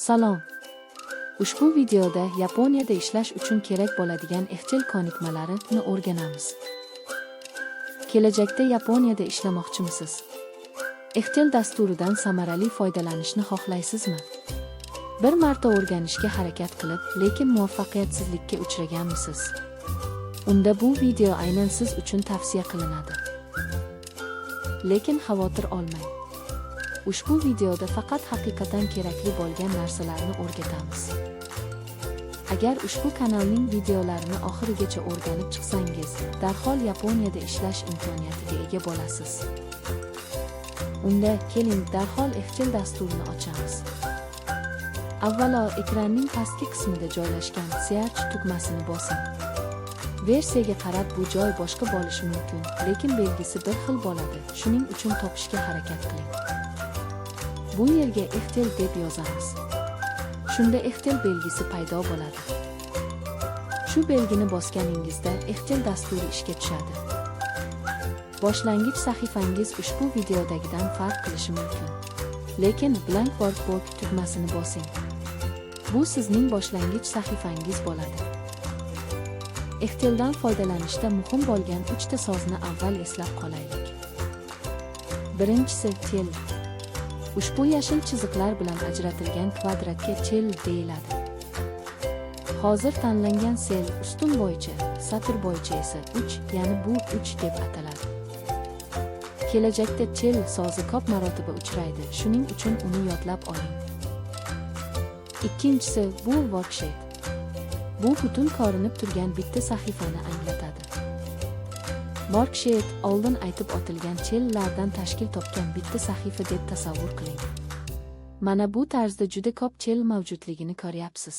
Salom. Ushbu videoda Yaponiyada ishlash uchun kerak bo'ladigan Excel ko'nikmalarini o'rganamiz. Kelajakda Yaponiyada ishlamoqchimisiz? Excel dasturidan samarali foydalanishni xohlaysizmi? Bir marta o'rganishga harakat qilib, lekin muvaffaqiyatsizlikka uchraganmisiz? Unda bu video aynan siz uchun tavsiya qilinadi. Lekin xavotir olmang. Ushbu videoda faqat haqiqatan kerakli bo'lgan narsalarni o'rgatamiz. Agar ushbu kanalning videolarini oxirigacha o'rganib chiqsangiz, darhol Yaponiyada ishlash imkoniyatiga ega bo'lasiz. Unda keling darhol Excel dasturini ochamiz. Avvalo ekranning pastki qismida joylashgan Search tugmasini bosing. Versiyaga qarab bu joy boshqa bo'lishi mumkin, lekin belgisi bir xil bo'ladi. Shuning uchun topishga harakat qiling. Bu yerga Excel deb yozamiz. Shunda Excel belgisi paydo bo'ladi. Shu belgini bosganingizda Excel dasturi ishga tushadi. Boshlang'ich sahifangiz ushbu videodagidan farq qilishi mumkin. Lekin Blank Workbook tugmasini bosing. Bu sizning boshlang'ich sahifangiz bo'ladi. Exceldan foydalanishda muhim bo'lgan 3 ta so'zni avval eslab qolaylik. Birinchisi tel. Ushbu yashil chiziqlar bilan ajratilgan kvadratga tel deyiladi. Hozir tanlangan sel ustun bo'yicha, satr bo'yicha esa 3, ya'ni bu 3 deb ataladi. Kelajakda tel so'zi ko'p marotaba uchraydi, shuning uchun uni yodlab oling. Ikkinchisi bu worksheet. Bu butun ko'rinib turgan bitta sahifani anglatadi. Worksheet oldin aytib o'tilgan chellardan tashkil topgan bitta sahifa deb tasavvur qiling. Mana bu tarzda juda ko'p chel mavjudligini ko'ryapsiz.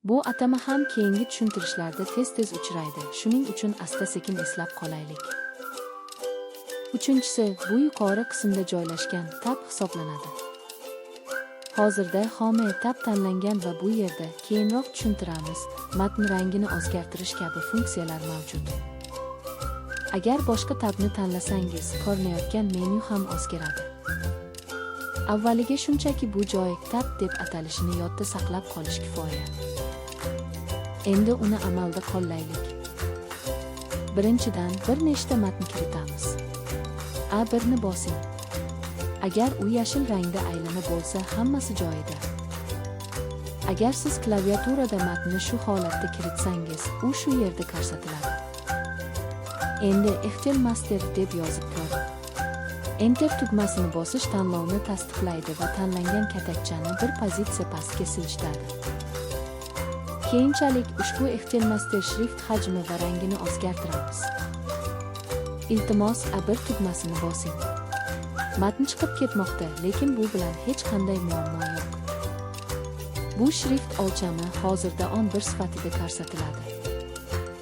Bu atama ham keyingi tushuntirishlarda tez-tez uchraydi, shuning uchun asta-sekin eslab qolaylik. Uchinchisi bu yuqori qismda joylashgan tab hisoblanadi. Hozirda Home tab tanlangan va bu yerda keyinroq tushuntiramiz, matn rangini o'zgartirish kabi funksiyalar mavjud. Agar boshqa tabni tanlasangiz, ko'rinayotgan menyu ham o'zgaradi. Avvaliga shunchaki bu joy tab deb atalishini yodda saqlab qolish kifoya. Endi uni amalda qo'llaylik. Birinchidan bir nechta matn kiritamiz. A1 ni bosing. Agar u yashil rangda aylana bo'lsa, hammasi joyida. Agar siz klaviaturada matnni shu holatda kiritsangiz, u shu yerda ko'rsatiladi. Endi Excel Master deb yozib ko'ring. Enter tugmasini bosish tanlovni tasdiqlaydi va tanlangan katakchani bir pozitsiya pastga silishtiradi. Keyinchalik ushbu Excel Master shrift hajmi va rangini o'zgartiramiz. Iltimos A1 tugmasini bosing. Matn chiqib ketmoqda, lekin bu bilan hech qanday muammo yo'q. Bu shrift o'lchami hozirda 11 sifatida ko'rsatiladi.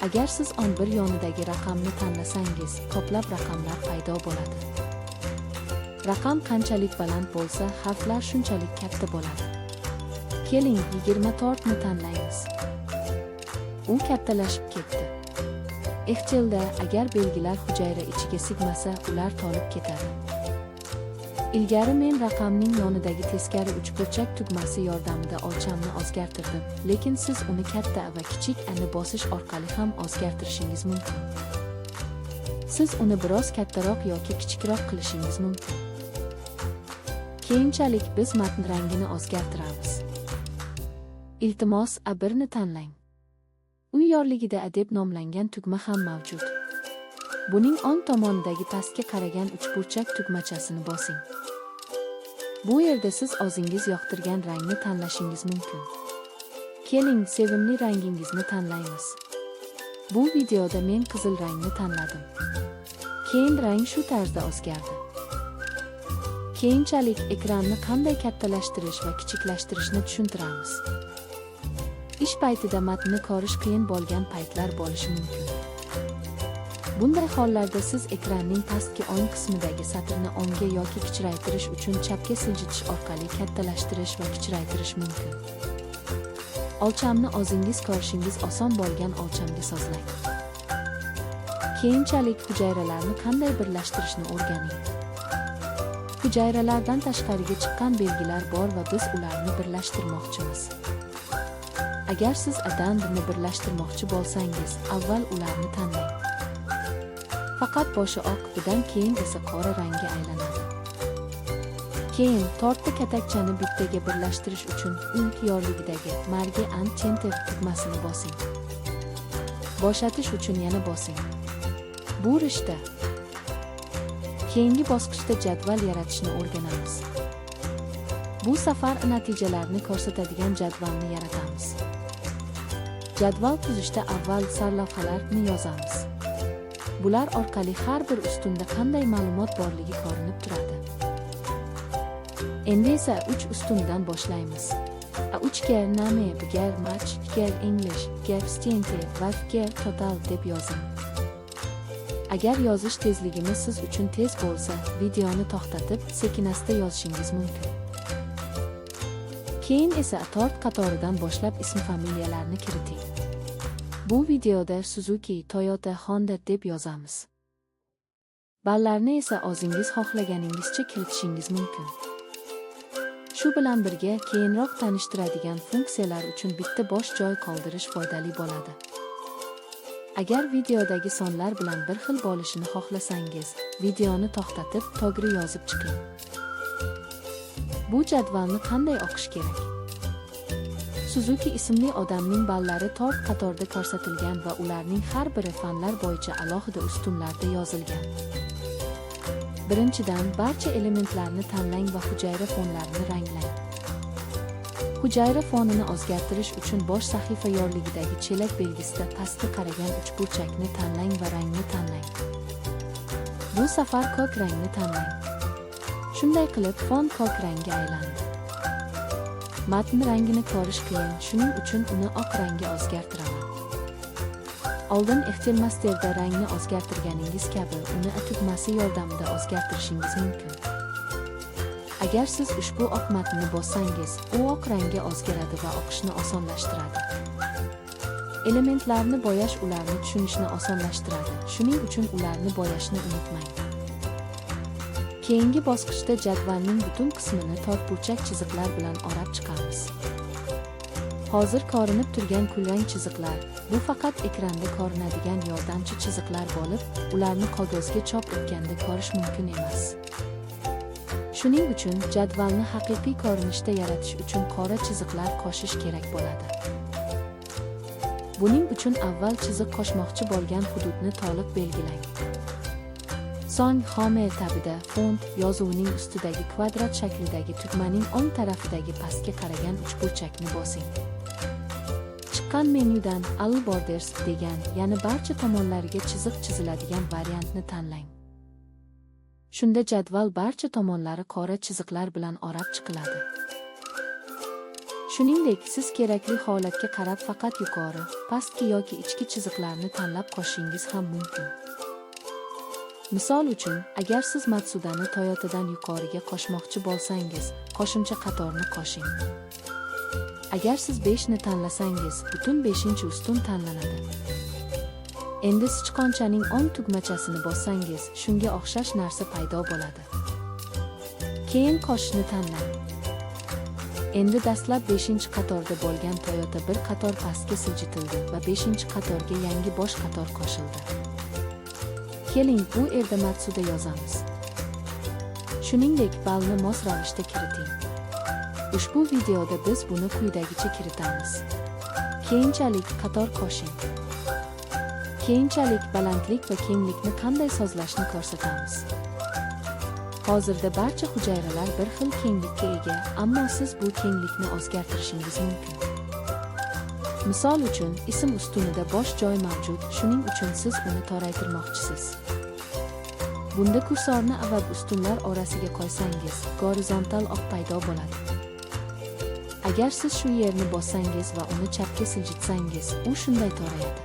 Agar siz 11 yonidagi raqamni tanlasangiz, ko'plab raqamlar paydo bo'ladi. Raqam qanchalik baland bo'lsa, harflar shunchalik katta bo'ladi. Keling, 24 ni tanlaymiz. U kattalashib ketdi. Excelda agar belgilar hujayra ichiga sigmasa, ular to'lib ketadi. Ilgari men raqamning yonidagi teskari uchburchak tugmasi yordamida o'lchamni o'zgartirdim, lekin siz uni katta va kichik ni bosish orqali ham o'zgartirishingiz mumkin. Siz uni biroz kattaroq yoki kichikroq qilishingiz mumkin. Keyinchalik biz matn rangini o'zgartiramiz. Iltimos A1 ni tanlang. U yorligida A deb nomlangan tugma ham mavjud. Buning o'ng tomonidagi pastga qaragan uchburchak tugmachasini bosing. Bu yerda siz o'zingiz yoqtirgan rangni tanlashingiz mumkin. Keling, sevimli rangingizni tanlaymiz. Bu videoda men qizil rangni tanladim. Keyin rang shu tarzda o'zgardi. Keyinchalik ekranni qanday kattalashtirish va kichiklashtirishni tushuntiramiz. Ish paytida matnni ko'rish qiyin bo'lgan paytlar bo'lishi mumkin. Bunday hollarda siz ekranning pastki o'ng qismidagi satrni o'ngga yoki kichraytirish uchun chapga siljitish orqali kattalashtirish va kichraytirish mumkin. O'lchamni o'zingiz ko'rishingiz oson bo'lgan o'lchamga sozlang. Keyinchalik hujayralarni qanday birlashtirishni o'rganing. Hujayralardan tashqariga chiqqan belgilar bor va biz ularni birlashtirmoqchimiz. Agar siz addendumni birlashtirmoqchi bo'lsangiz, avval ularni tanlang. Faqat boshi oq, undan keyin esa qora rangga aylanadi. Keyin tortda katakchani bittaga birlashtirish uchun ilk yorligidagi Marge and Center tugmasini bosing. Bo'shatish uchun yana bosing. Bu rishta. Keyingi bosqichda jadval yaratishni o'rganamiz. Bu safar natijalarni ko'rsatadigan jadvalni yaratamiz. Jadval tuzishda avval sarlavhalarni yozamiz. Bular orqali har bir ustunda qanday ma'lumot borligi ko'rinib turadi. Endi esa 3 ustundan boshlaymiz. 3 ger name, ger match, ger English, ger stente va ger total deb yozing. Agar yozish tezligimiz siz uchun tez bo'lsa, videoni to'xtatib, sekinasta yozishingiz mumkin. Keyin esa tort qatoridan boshlab ism-familiyalarni kiriting. Bu videoda Suzuki, Toyota, Honda deb yozamiz. Ballarni esa o'zingiz xohlaganingizcha kiritishingiz mumkin. Shu bilan birga keyinroq tanishtiradigan funksiyalar uchun bitta bosh joy qoldirish foydali bo'ladi. Agar videodagi sonlar bilan bir xil bo'lishini xohlasangiz, videoni to'xtatib, to'g'ri yozib chiqing. Bu jadvalni qanday o'qish kerak? Suzuki ismli odamning ballari tort qatorda ko'rsatilgan va ularning har biri fanlar bo'yicha alohida ustunlarda yozilgan. Birinchidan, barcha elementlarni tanlang va hujayra fonlarini ranglang. Hujayra fonini o'zgartirish uchun bosh sahifa yorligidagi chelak belgisida pastga qaragan uchburchakni tanlang va rangni tanlang. Bu safar ko'k rangni tanlang. Shunday qilib, fon ko'k rangga aylandi. Matn rangini ko'rish qiyin, shuning uchun uni oq rangga o'zgartiraman. Oldin Excel-masterda rangni o'zgartirganingiz kabi, uni tugmasi yordamida o'zgartirishingiz mumkin. Agar siz ushbu oq matnni bossangiz, u oq rangga o'zgaradi va o'qishni osonlashtiradi. Elementlarni bo'yash ularni tushunishni osonlashtiradi. Shuning uchun ularni bo'yashni unutmang. Keyingi bosqichda jadvalning butun qismini to'rtburchak chiziqlar bilan o'rab chiqamiz. Hozir ko'rinib turgan kulrang chiziqlar, bu faqat ekranda ko'rinadigan yordamchi chiziqlar bo'lib, ularni qog'ozga chop etganda ko'rish mumkin emas. Shuning uchun jadvalni haqiqiy ko'rinishda yaratish uchun qora chiziqlar qo'shish kerak bo'ladi. Buning uchun avval chiziq qo'shmoqchi bo'lgan hududni to'liq belgilang. So'ng home tabida font yozuvining ustidagi kvadrat shaklidagi tugmaning o'ng tarafidagi pastga qaragan uchburchakni bosing. Chiqqan menyudan All Borders degan, ya'ni barcha tomonlariga chiziq chiziladigan variantni tanlang. Shunda jadval barcha tomonlari qora chiziqlar bilan o'rab chiqiladi. Shuningdek, siz kerakli holatga qarab faqat yuqori, pastki yoki ichki chiziqlarni tanlab qo'shishingiz ham mumkin. Misol uchun, agar siz Matsudani Toyotadan yuqoriga qo'shmoqchi bo'lsangiz, qo'shimcha qatorni qo'shing. Agar siz 5 ni tanlasangiz, butun 5-ustun tanlanadi. Endi sichqonchaning o'ng tugmachasini bossangiz, shunga o'xshash narsa paydo bo'ladi. Keyin qo'shishni tanlang. Endi dastlab 5-qatorda bo'lgan Toyota bir qator pastga siljitildi va 5-qatorga yangi bosh qator qo'shildi. Keling, bu yerda Matsuda yozamiz. Shuningdek, ballni mos ravishda kiriting. Ushbu videoda biz buni quyidagicha kiritamiz. Keyinchalik qator qo'shing. Keyinchalik balandlik va kenglikni qanday sozlashni ko'rsatamiz. Hozirda barcha hujayralar bir xil kenglikka ega, ammo siz bu kenglikni o'zgartirishingiz mumkin. Misol uchun, ism ustunida bosh joy mavjud, shuning uchun siz uni toraytirmoqchisiz. Bunda kursorni avab ustunlar orasiga qo'ysangiz, gorizontal oq paydo bo'ladi. Agar siz shu yerni bossangiz va uni chapga siljitsangiz, u shunday torayadi.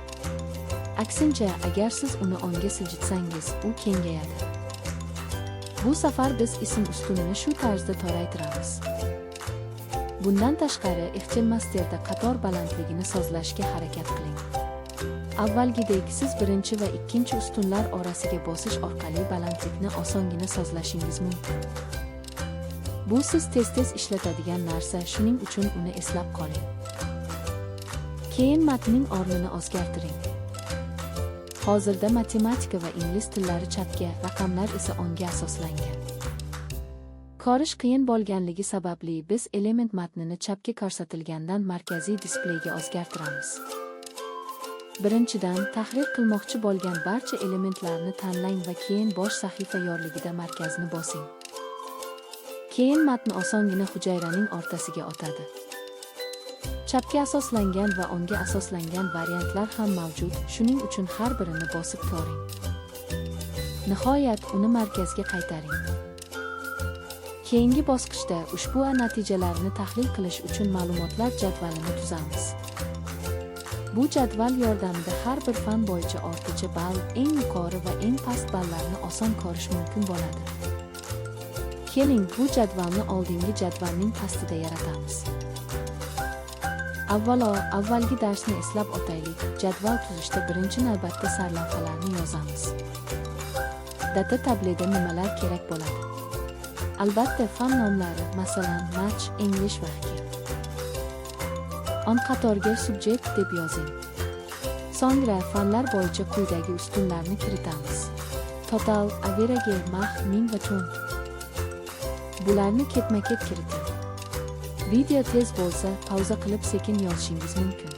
Aksincha, agar siz uni o'ngga siljitsangiz, u kengayadi. Bu safar biz ism ustunini shu tarzda toraytiramiz. Bundan tashqari, Excel-masterda qator balandligini sozlashga harakat qiling. Avvalgidek, siz birinchi va ikkinchi ustunlar orasiga bosish orqali balandlikni osongina sozlashingiz mumkin. Bu siz tez-tez ishlatadigan narsa, shuning uchun uni eslab qoling. Keyin matnning o'rnini o'zgartiring. Hozirda matematika va ingliz tillari chapga, raqamlar esa o'ngga asoslangan. Ko'rish qiyin bo'lganligi sababli biz element matnini chapga ko'rsatilgandan markaziy displeyga o'zgartiramiz. Birinchidan, tahrir qilmoqchi bo'lgan barcha elementlarni tanlang va keyin bosh sahifa yorligida markazni bosing. Keyin matn osongina hujayraning o'rtasiga o'tadi. Chapga asoslangan va o'ngga asoslangan variantlar ham mavjud, shuning uchun har birini bosib ko'ring. Nihoyat uni markazga qaytaring. Keyingi bosqichda ushbu natijalarni tahlil qilish uchun ma'lumotlar jadvalini tuzamiz. Bu jadval yordamida har bir fan bo'yicha o'rtacha ball, eng yuqori va eng past ballarni oson ko'rish mumkin bo'ladi. Keling, bu jadvalni oldingi jadvalning pastida yaratamiz. Avvalo, avvalgi darsni eslab o'taylik. Jadval tuzishda birinchi navbatda sarlavhalarni yozamiz. Data tablida nimalar kerak bo'ladi? Albatta, fan nomlari, masalan, match, English va hockey. On qatorga subject deb yozing. So'ngra fanlar bo'yicha quyidagi ustunlarni kiritamiz. Total, average, mah, ming va tun. Bularni ketma-ket kiriting. Video tez bo'lsa, pauza qilib sekin yozishingiz mumkin.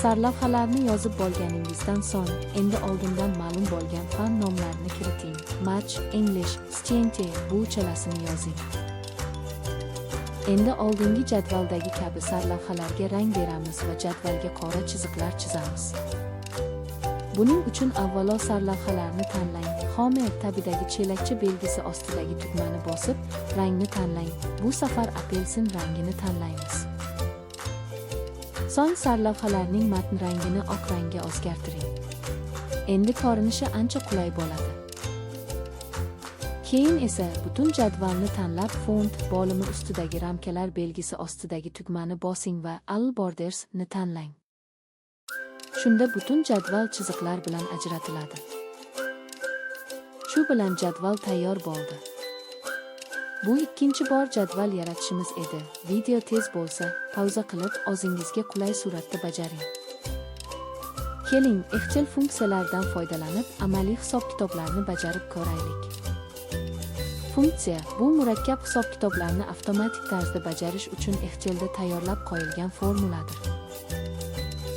Sarlavhalarni yozib bo'lganingizdan so'ng, endi oldindan ma'lum bo'lgan fan nomlarini kiriting. Match, English, Stente, bu uchalasini yozing. Endi oldingi jadvaldagi kabi sarlavhalarga rang beramiz va jadvalga qora chiziqlar chizamiz. Buning uchun avvalo sarlavhalarni tanlang. Home tabidagi chelakcha belgisi ostidagi tugmani bosib, rangni tanlang. Bu safar apelsin rangini tanlaymiz. So'ng sarlavhalarning matn rangini oq rangga o'zgartiring. Endi ko'rinishi ancha qulay bo'ladi. Keyin esa butun jadvalni tanlab, font bo'limi ustidagi ramkalar belgisi ostidagi tugmani bosing va All Borders ni tanlang. Shunda butun jadval chiziqlar bilan ajratiladi. Shu bilan jadval tayyor bo'ldi. Bu ikkinchi bor jadval yaratishimiz edi. Video tez bo'lsa, pauza qilib, o'zingizga qulay suratda bajaring. Keling, Excel funksiyalardan foydalanib, amaliy hisob-kitoblarni bajarib ko'raylik. Funksiya – bu murakkab hisob-kitoblarni avtomatik tarzda bajarish uchun Excelda tayyorlab qo'yilgan formuladir.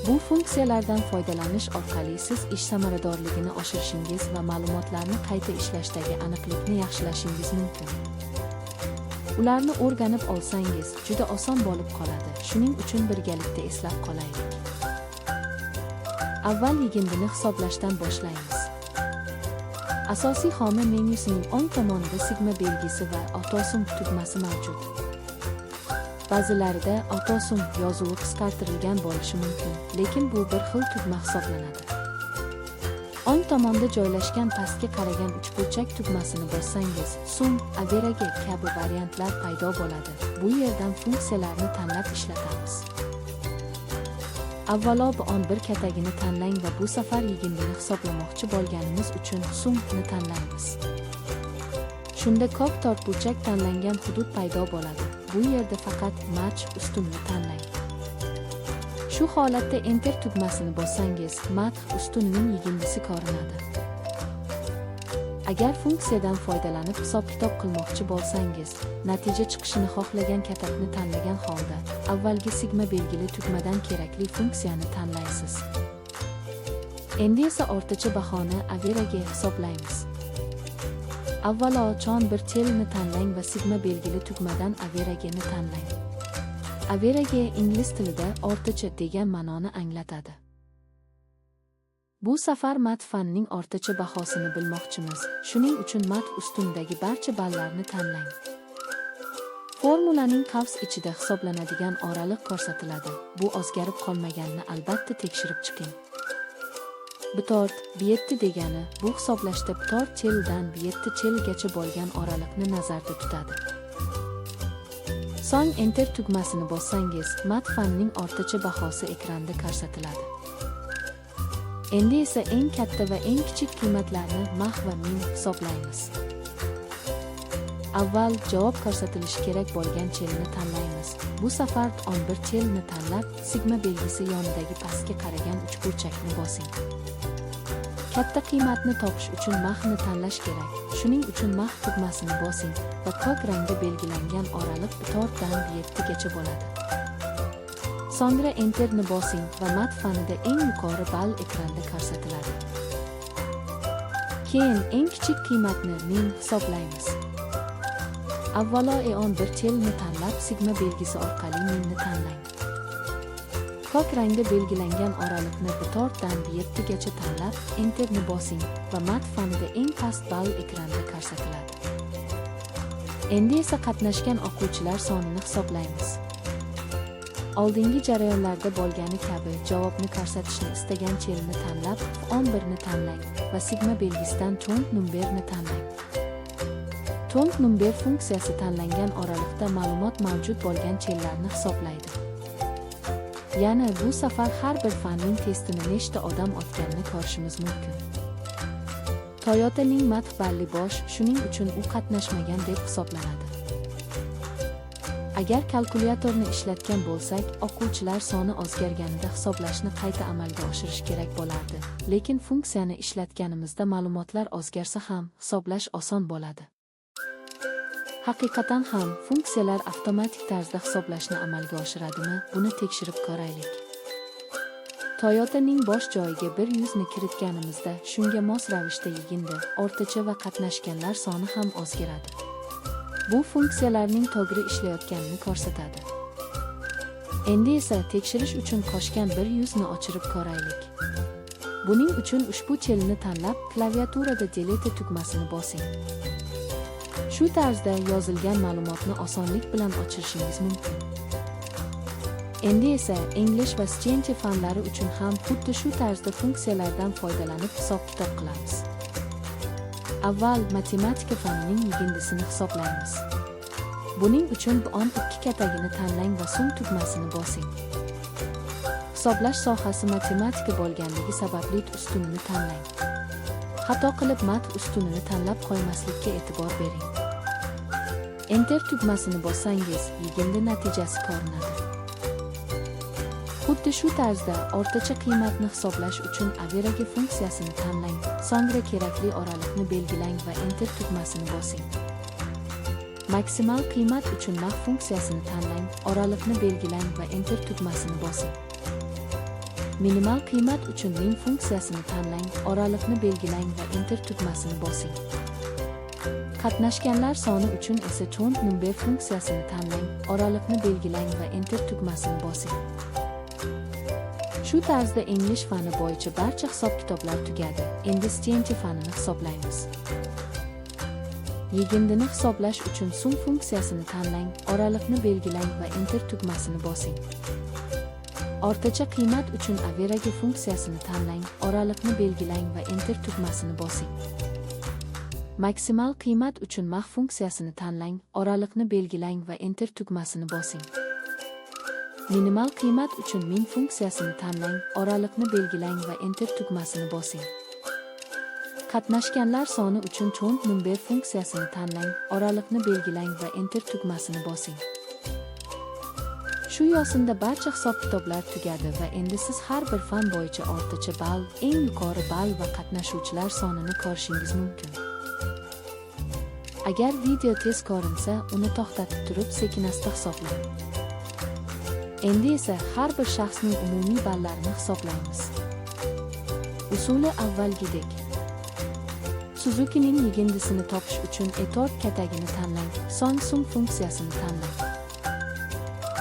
Bu funksiyalardan foydalanish orqali siz ish samaradorligini oshirishingiz va ma'lumotlarni qayta ishlashdagi aniqlikni yaxshilashingiz mumkin. Ularni o'rganib olsangiz, juda oson bo'lib qoladi. Shuning uchun birgalikda eslab qolaylik. Avval yigindini hisoblashdan boshlaymiz. Asosiy xona menyusining o'ng tomonida sigma belgisi va autosum tugmasi mavjud. Ba'zilarida autosum yozuvi qisqartirilgan bo'lishi mumkin, lekin bu bir xil tugma hisoblanadi. O'ng tomonda joylashgan pastga qaragan uchburchak tugmasini bossangiz, sum, average kabi variantlar paydo bo'ladi. Bu yerdan funksiyalarni tanlab ishlatamiz. Avvalo bir katagini tanlang va bu safar yigindini hisoblamoqchi bo'lganimiz uchun sumni tanlaymiz. Shunda ko'p to'rtburchak tanlangan hudud paydo bo'ladi. Bu yerda faqat match ustunni tanlang. Shu holatda Enter tugmasini bossangiz, match ustunining yigindisi ko'rinadi. Agar funksiyadan foydalanib hisob-kitob qilmoqchi bo'lsangiz, natija chiqishini xohlagan katakni tanlagan holda, avvalgi sigma belgili tugmadan kerakli funksiyani tanlaysiz. Endi esa o'rtacha bahoni average hisoblaymiz. Avvalo bir telni tanlang va sigma belgili tugmadan averageni tanlang. Average ingliz tilida o'rtacha degan ma'noni anglatadi. Bu safar mat fanning o'rtacha bahosini bilmoqchimiz. Shuning uchun mat ustunidagi barcha ballarni tanlang. Formulaning qavs ichida hisoblanadigan oraliq ko'rsatiladi. Bu o'zgarib qolmaganini albatta tekshirib chiqing. B4, B7 degani bu hisoblashda B4 cheldan B7 chelgacha bo'lgan oraliqni nazarda tutadi. So'ng Enter tugmasini bossangiz, mat fanning o'rtacha bahosi ekranda ko'rsatiladi. Endi esa eng katta va eng kichik qiymatlarni mah va ming hisoblaymiz. Avval javob ko'rsatilishi kerak bo'lgan chelni tanlaymiz. Bu safar 11 chelni tanlab, sigma belgisi yonidagi pastga qaragan uchburchakni bosing. Katta qiymatni topish uchun mahni tanlash kerak. Shuning uchun mah tugmasini bosing va ko'k rangda belgilangan oraliq 4 dan 7 gacha bo'ladi. So'ngra Enter ni bosing va mat fanida eng yuqori ball ekranda ko'rsatiladi. Keyin eng kichik qiymatni min hisoblaymiz. Avvalo E11 chelni tanlab, sigma belgisi orqali minni tanlang. Ko'k rangda belgilangan oraliqni 4 dan 7 gacha tanlab, Enter ni bosing va mat fanida eng past ball ekranda ko'rsatiladi. Endi esa qatnashgan o'quvchilar sonini hisoblaymiz. Oldingi jarayonlarda bo'lgani kabi javobni ko'rsatishni istagan chelni tanlab, 11 ni tanlang va sigma belgisidan to'nt numberni tanlang. To'nt number funksiyasi tanlangan oraliqda ma'lumot mavjud bo'lgan chellarni hisoblaydi. Ya'ni bu safar har bir fanning testini nechta odam o'tganini ko'rishimiz mumkin. Toyotaning madh balli bosh, shuning uchun u qatnashmagan deb hisoblanadi. Agar kalkulyatorni ishlatgan bo'lsak, o'quvchilar soni o'zgarganida hisoblashni qayta amalga oshirish kerak bo'lardi. Lekin funksiyani ishlatganimizda ma'lumotlar o'zgarsa ham hisoblash oson bo'ladi. Haqiqatan ham funksiyalar avtomatik tarzda hisoblashni amalga oshiradimi? Buni tekshirib ko'raylik. Toyotaning bosh joyiga 100 ni kiritganimizda shunga mos ravishda yigindi, o'rtacha va qatnashganlar soni ham o'zgaradi. Bu funksiyalarning to'g'ri ishlayotganini ko'rsatadi. Endi esa tekshirish uchun qo'shgan 100 ni o'chirib ko'raylik. Buning uchun ushbu chelni tanlab, klaviaturada Delete tugmasini bosing. Shu tarzda yozilgan ma'lumotni osonlik bilan o'chirishingiz mumkin. Endi esa English va Science fanlari uchun ham xuddi shu tarzda funksiyalardan foydalanib hisob-kitob qilamiz. Avval matematika fanining yigindisini hisoblaymiz. Buning uchun on 2 katagini tanlang va sum tugmasini bosing. Hisoblash sohasi matematika bo'lganligi sababli ustunini tanlang. Xato qilib mat ustunini tanlab qo'ymaslikka e'tibor bering. Enter tugmasini bossangiz, yigindi natijasi ko'rinadi. Xuddi shu tarzda o'rtacha qiymatni hisoblash uchun Average funksiyasini tanlang, so'ngra kerakli oraliqni belgilang va Enter tugmasini bosing. Maksimal qiymat uchun mah funksiyasini tanlang, oraliqni belgilang va Enter tugmasini bosing. Minimal qiymat uchun min funksiyasini tanlang, oraliqni belgilang va Enter tugmasini bosing. Qatnashganlar soni uchun esa to'nt number funksiyasini tanlang, oraliqni belgilang va Enter tugmasini bosing. Shu tarzda English fani bo'yicha barcha hisob-kitoblar tugadi. Endi Science fanini hisoblaymiz. Yigindini hisoblash uchun sum funksiyasini tanlang, oraliqni belgilang va Enter tugmasini bosing. O'rtacha qiymat uchun Average funksiyasini tanlang, oraliqni belgilang va Enter tugmasini bosing. Maksimal qiymat uchun mah funksiyasini tanlang, oraliqni belgilang va Enter tugmasini bosing. Minimal qiymat uchun min funksiyasini tanlang, oraliqni belgilang va Enter tugmasini bosing. Qatnashganlar soni uchun to'nt number funksiyasini tanlang, oraliqni belgilang va Enter tugmasini bosing. Shu yo'sinda barcha hisob-kitoblar tugadi va endi siz har bir fan bo'yicha o'rtacha ball, eng yuqori ball va qatnashuvchilar sonini ko'rishingiz mumkin. Agar video tez ko'rinsa, uni to'xtatib turib sekin-asta hisoblang. Endi esa har bir shaxsning umumiy ballarini hisoblaymiz. Usuli avvalgidek. Suzuki'ning yigindisini topish uchun E4 katagini tanlang, so'ng sum funksiyasini tanlang.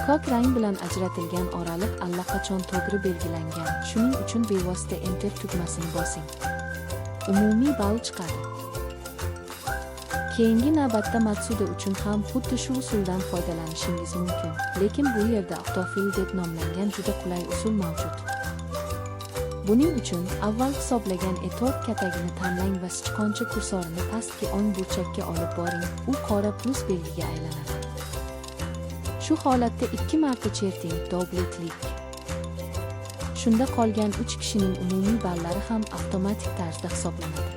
Ko'k rang bilan ajratilgan oraliq allaqachon to'g'ri belgilangan, shuning uchun bevosita Enter tugmasini bosing. Umumiy ball chiqadi. Keyingi navbatda Matsuda uchun ham xuddi shu usuldan foydalanishingiz mumkin, lekin bu yerda avtofill deb nomlangan juda qulay usul mavjud. Buning uchun avval hisoblagan E4 katagini tanlang va sichqoncha kursorini pastki o'ng burchakka olib boring, u qora plus belgiga aylanadi. Shu holatda 2 marta cherting, double klik. Shunda qolgan 3 kishining umumiy ballari ham avtomatik tarzda hisoblanadi.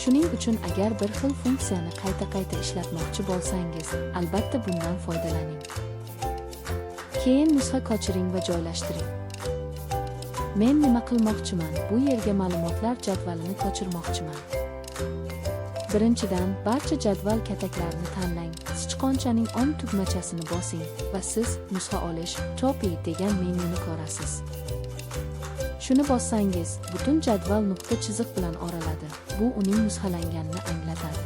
Shuning uchun agar bir xil funksiyani qayta-qayta ishlatmoqchi bo'lsangiz, albatta bundan foydalaning. Keyin nusxa kochiring va joylashtiring. Men nima qilmoqchiman? Bu yerga ma'lumotlar jadvalini kochirmoqchiman. Birinchidan, barcha jadval kataklarini tanlang. Sichqonchaning on tugmachasini bosing va siz nusxa olish, copy degan menyuni ko'rasiz. Shuni bossangiz, butun jadval nuqta chiziq bilan oraladi. Bu uning nusxalanganini anglatadi.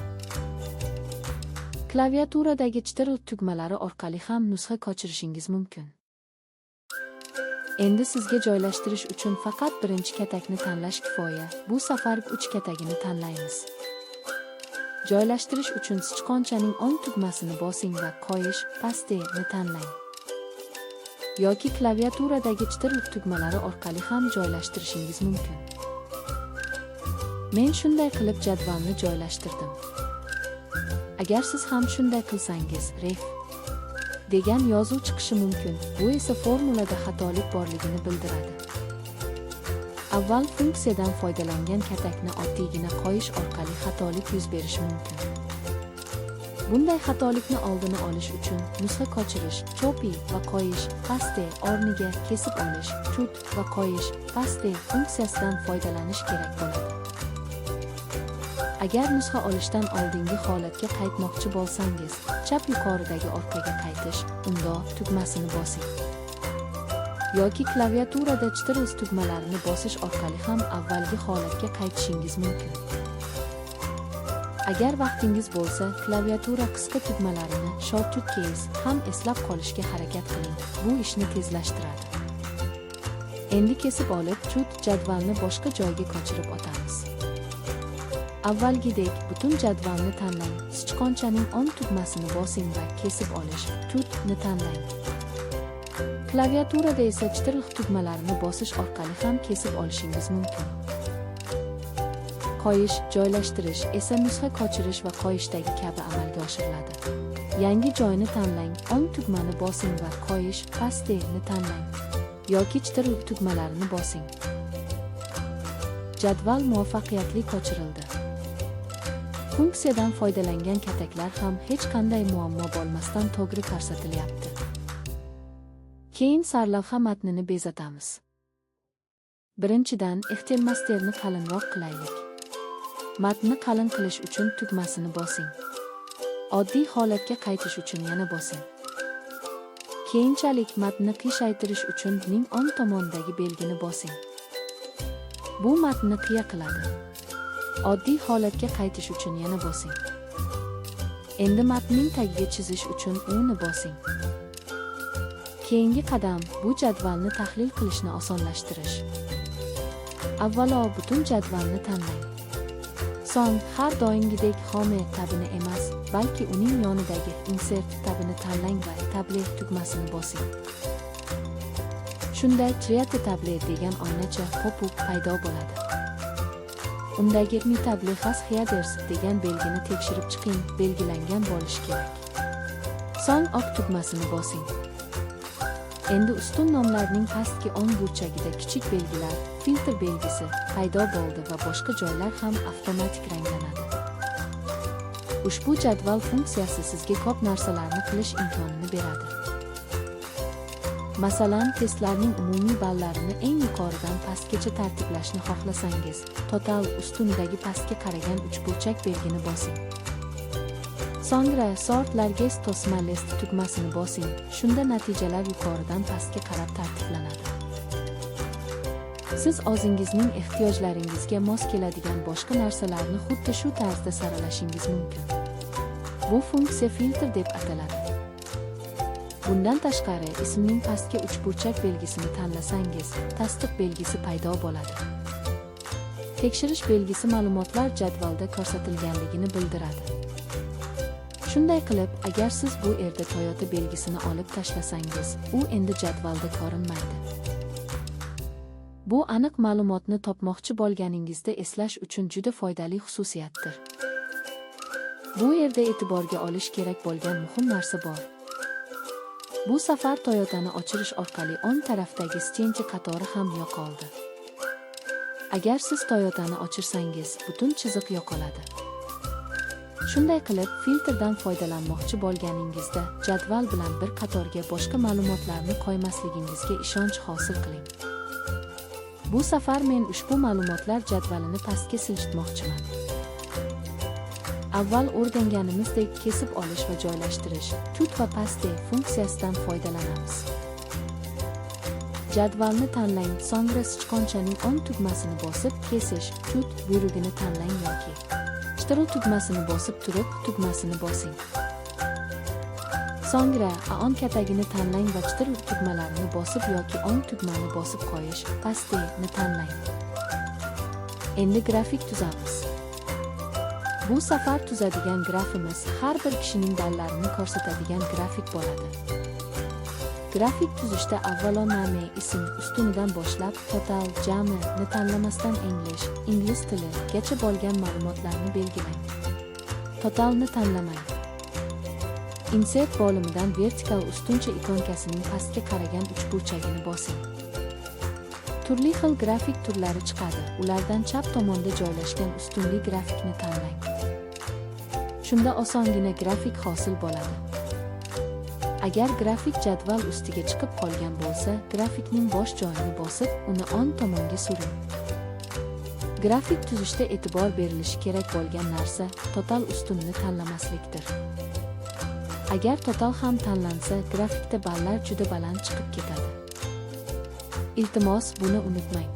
Klaviaturadagi chitir tugmalari orqali ham nusxa kochirishingiz mumkin. Endi sizga joylashtirish uchun faqat birinchi katakni tanlash kifoya. Bu safar 3 katagini tanlaymiz. Joylashtirish uchun sichqonchaning on tugmasini bosing va qo'yish, pasteni tanlang. Yoki klaviaturadagi chitir tugmalari orqali ham joylashtirishingiz mumkin. Men shunday qilib jadvalni joylashtirdim. Agar siz ham shunday qilsangiz, ref degan yozuv chiqishi mumkin. Bu esa formulada xatolik borligini bildiradi. Avval funksiyadan foydalangan katakni oddiygina qo'yish orqali xatolik yuz berishi mumkin. Bunday xatolikni oldini olish uchun nusxa kochirish, copy va qo'yish, paste o'rniga kesib olish, chut va qo'yish, paste funksiyasidan foydalanish kerak bo'ladi. Agar nusxa olishdan oldingi holatga qaytmoqchi bo'lsangiz, chap yuqoridagi orqaga qaytish, undoq tugmasini bosing. Yoki klaviaturada chitir tugmalarini bosish orqali ham avvalgi holatga qaytishingiz mumkin. Agar vaqtingiz bo'lsa, klaviatura qisqa tugmalarini shortcut keys ham eslab qolishga harakat qiling. Bu ishni tezlashtiradi. Endi kesib olib, chut jadvalni boshqa joyga ko'chirib o'tamiz. Avvalgidek butun jadvalni tanlang, sichqonchaning on tugmasini bosing va kesib olish, chutni tanlang. Klaviaturada esa chitir tugmalarini bosish orqali ham kesib olishingiz mumkin. Qo'yish, joylashtirish esa nusxa kochirish va qo'yishdagi kabi amalga oshiriladi. Yangi joyni tanlang, on tugmani bosing va qo'yish, pasteni tanlang. Yoki chitir tugmalarini bosing. Jadval muvaffaqiyatli kochirildi. Funksiyadan foydalangan kataklar ham hech qanday muammo bo'lmasdan to'g'ri ko'rsatilyapti. Keyin sarlavha matnini bezatamiz. Birinchidan, ehtelmasterni qalinroq qilaylik. Matnni qalin qilish uchun tugmasini bosing. Oddiy holatga qaytish uchun yana bosing. Keyinchalik matnni qiyshaytirish uchun ning o'ng tomonidagi belgini bosing. Bu matnni qiya qiladi. Oddiy holatga qaytish uchun yana bosing. Endi matnning tagiga chizish uchun uni bosing. Keyingi qadam bu jadvalni tahlil qilishni osonlashtirish. Avvalo butun jadvalni tanlang. So'ng har doimgidek Home tabini emas, balki uning yonidagi Insert tabini tanlang va Tablet tugmasini bosing. Shunda Create Tablet degan oynacha pop-up paydo bo'ladi. Undagi Tablet Headers degan belgini tekshirib chiqing, belgilangan bo'lishi kerak. So'ng ok tugmasini bosing. Endi ustun nomlarning pastki o'ng burchagida kichik belgilar, filtr belgisi paydo bo'ldi va boshqa joylar ham avtomatik ranglanadi. Ushbu jadval funksiyasi sizga ko'p narsalarni qilish imkonini beradi. Masalan, testlarning umumiy ballarini eng yuqoridan pastgacha tartiblashni xohlasangiz, total ustunidagi pastga qaragan uchburchak belgini bosing. So'ngra Sort Largest to Smallest tugmasini bosing. Shunda natijalar yuqoridan pastga qarab tartiblanadi. Siz o'zingizning ehtiyojlaringizga mos keladigan boshqa narsalarni xuddi shu tarzda saralashingiz mumkin. Bu funksiya filtr deb ataladi. Bundan tashqari, ismning pastga uchburchak belgisini tanlasangiz, tasdiq belgisi paydo bo'ladi. Tekshirish belgisi ma'lumotlar jadvalda ko'rsatilganligini bildiradi. Shunday qilib, agar siz bu yerda Toyota belgisini olib tashlasangiz, u endi jadvalda ko'rinmaydi. Bu aniq ma'lumotni topmoqchi bo'lganingizda eslash uchun juda foydali xususiyatdir. Bu yerda e'tiborga olish kerak bo'lgan muhim narsa bor. Bu safar Toyotani o'chirish orqali o'ng tarafdagi Stenchi qatori ham yo'qoldi. Agar siz Toyota'ni o'chirsangiz, butun chiziq yo'qoladi. Shunday qilib, filtrdan foydalanmoqchi bo'lganingizda, jadval bilan bir qatorga boshqa ma'lumotlarni qo'ymasligingizga ishonch hosil qiling. Bu safar men ushbu ma'lumotlar jadvalini pastga siljitmoqchiman. Avval o'rganganimizdek kesib olish va joylashtirish, tut va paste funksiyasidan foydalanamiz. Jadvalni tanlang, so'ngra sichqonchaning o'ng tugmasini bosib, kesish, tut buyrug'ini tanlang yoki chitiruv tugmasini bosib turib, tugmasini bosing. So'ngra aon katagini tanlang va chitiruv tugmalarini bosib yoki o'ng tugmani bosib qo'yish, pasteni tanlang. Endi grafik tuzamiz. Bu safar tuzadigan grafimiz har bir kishining ballarini ko'rsatadigan grafik bo'ladi. Grafik tuzishda avvalo name, ism, ustunidan boshlab total, jami ni tanlamasdan English, ingliz tili gacha bo'lgan ma'lumotlarni belgilang. Totalni tanlamang. Insert bo'limidan vertikal ustuncha ikonkasining pastga qaragan uchburchagini bosing. Turli xil grafik turlari chiqadi. Ulardan chap tomonda joylashgan ustunli grafikni tanlang. Shunda osongina grafik hosil bo'ladi. Agar grafik jadval ustiga chiqib qolgan bo'lsa, grafikning bosh joyini bosib, uni o'ng tomonga suring. Grafik tuzishda e'tibor berilishi kerak bo'lgan narsa total ustunni tanlamaslikdir. Agar total ham tanlansa, grafikda ballar juda baland chiqib ketadi. Iltimos, buni unutmang.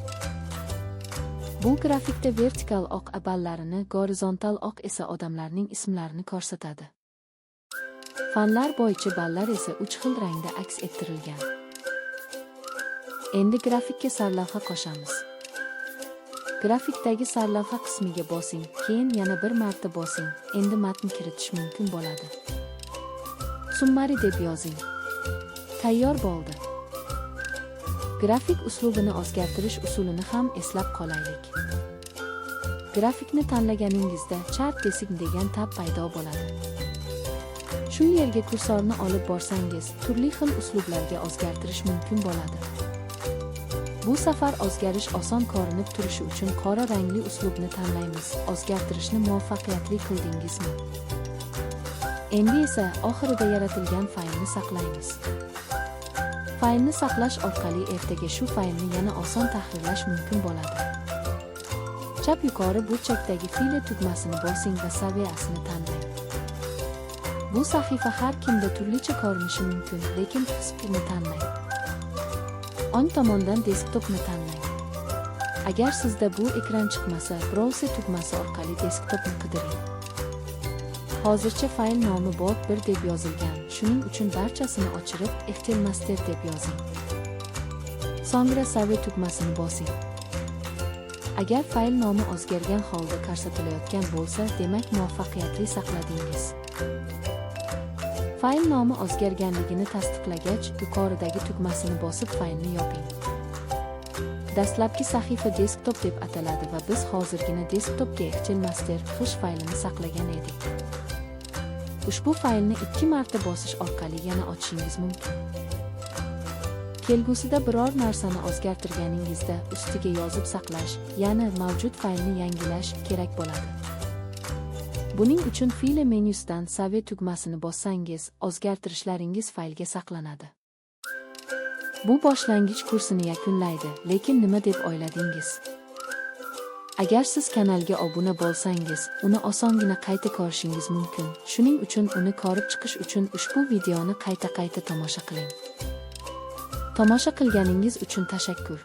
Bu grafikda vertikal oq ballarini, gorizontal oq esa odamlarning ismlarini ko'rsatadi. Fanlar bo'yicha ballar esa 3 xil rangda aks ettirilgan. Endi grafikka sarlavha qo'shamiz. Grafikdagi sarlavha qismiga bosing, keyin yana bir marta bosing. Endi matn kiritish mumkin bo'ladi. Summary deb yozing. Tayyor bo'ldi. Grafik uslubini o'zgartirish usulini ham eslab qolaylik. Grafikni tanlaganingizda chart desing degan tab paydo bo'ladi. Shu yerga kursorni olib borsangiz, turli xil uslublarga o'zgartirish mumkin bo'ladi. Bu safar o'zgarish oson ko'rinib turishi uchun qora rangli uslubni tanlaymiz. O'zgartirishni muvaffaqiyatli qildingizmi? Endi esa oxirida yaratilgan faylni saqlaymiz. Faylni saqlash orqali ertaga shu faylni yana oson tahrirlash mumkin bo'ladi. Chap yuqori burchakdagi file tugmasini bosing va saviyasini tanlang. Bu sahifa har kimda turlicha ko'rinishi mumkin, lekin hizbni tanlang. O'ng tomondan desktopni tanlang. Agar sizda bu ekran chiqmasa, browser tugmasi orqali desktopni qidiring. Hozircha fayl nomi Bob 1 deb yozilgan. Shuning uchun barchasini o'chirib, Excelmaster deb yozing. So'ngra Save tugmasini bosing. Agar fayl nomi o'zgargan holda ko'rsatilayotgan bo'lsa, demak muvaffaqiyatli saqladingiz. Fayl nomi o'zgarganligini tasdiqlagach, yuqoridagi tugmasini bosib faylni yoping. Dastlabki sahifa desktop deb ataladi va biz hozirgina desktopga Excelmaster xush faylini saqlagan edik. Ushbu faylni 2 marta bosish orqali yana ochishingiz mumkin. Kelgusida biror narsani o'zgartirganingizda ustiga yozib saqlash, ya'ni mavjud faylni yangilash kerak bo'ladi. Buning uchun file menyusidan Save tugmasini bossangiz, o'zgartirishlaringiz faylga saqlanadi. Bu boshlang'ich kursini yakunlaydi, lekin nima deb o'yladingiz? Agar siz kanalga obuna bo'lsangiz, uni osongina qayta ko'rishingiz mumkin. Shuning uchun uni ko'rib chiqish uchun ushbu videoni qayta tomosha qiling. Tomosha qilganingiz uchun tashakkur.